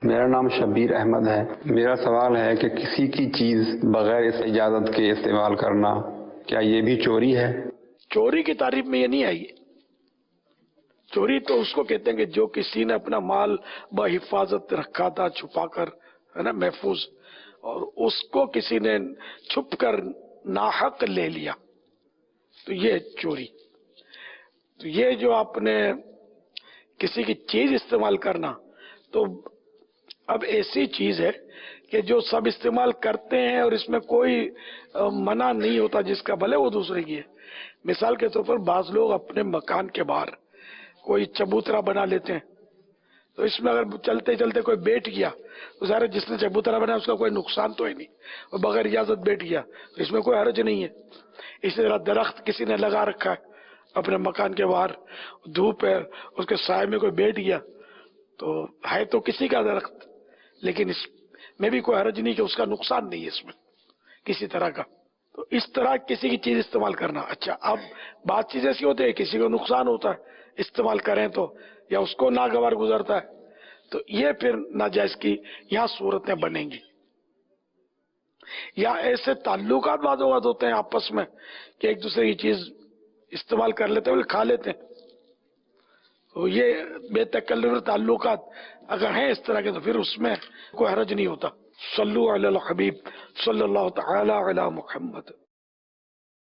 میرا نام شبیر احمد ہے۔ میرا سوال ہے کہ کسی کی چیز بغیر اس اجازت کے استعمال کرنا کیا یہ بھی چوری ہے؟ چوری کی تعریف میں یہ نہیں آئی۔ چوری تو اس کو کہتے ہیں کہ جو کسی نے اپنا مال بحفاظت رکھا تھا، چھپا کر، ہے نا، محفوظ، اور اس کو کسی نے چھپ کر ناحق لے لیا، تو یہ چوری۔ تو یہ جو آپ نے کسی کی چیز استعمال کرنا، تو اب ایسی چیز ہے کہ جو سب استعمال کرتے ہیں اور اس میں کوئی منع نہیں ہوتا جس کا، بھلے وہ دوسرے کی ہے۔ مثال کے طور پر بعض لوگ اپنے مکان کے باہر کوئی چبوترا بنا لیتے ہیں، تو اس میں اگر چلتے چلتے کوئی بیٹھ گیا تو ظاہر ہے جس نے چبوترا بنایا اس کا کوئی نقصان تو ہے نہیں، اور بغیر اجازت بیٹھ گیا تو اس میں کوئی حرج نہیں ہے۔ اسی طرح درخت کسی نے لگا رکھا ہے اپنے مکان کے باہر، دھوپ ہے، اس کے سائے میں کوئی بیٹھ گیا تو ہے تو کسی کا درخت، لیکن اس میں بھی کوئی حرج نہیں کہ اس کا نقصان نہیں ہے اس میں کسی طرح کا۔ تو اس طرح کسی کی چیز استعمال کرنا۔ اچھا، اب بات چیز ایسی ہوتی ہے کسی کو نقصان ہوتا ہے استعمال کریں تو، یا اس کو ناگوار گزرتا ہے، تو یہ پھر ناجائز کی یہاں صورتیں بنیں گی۔ یا ایسے تعلقات بعض اوقات ہوتے ہیں آپس میں کہ ایک دوسرے کی چیز استعمال کر لیتے ہیں، کھا لیتے ہیں، تو یہ بے تکلف تعلقات اگر ہیں اس طرح کے تو پھر اس میں کوئی حرج نہیں ہوتا۔ صلو علی الحبیب صلی اللہ تعالی علی محمد۔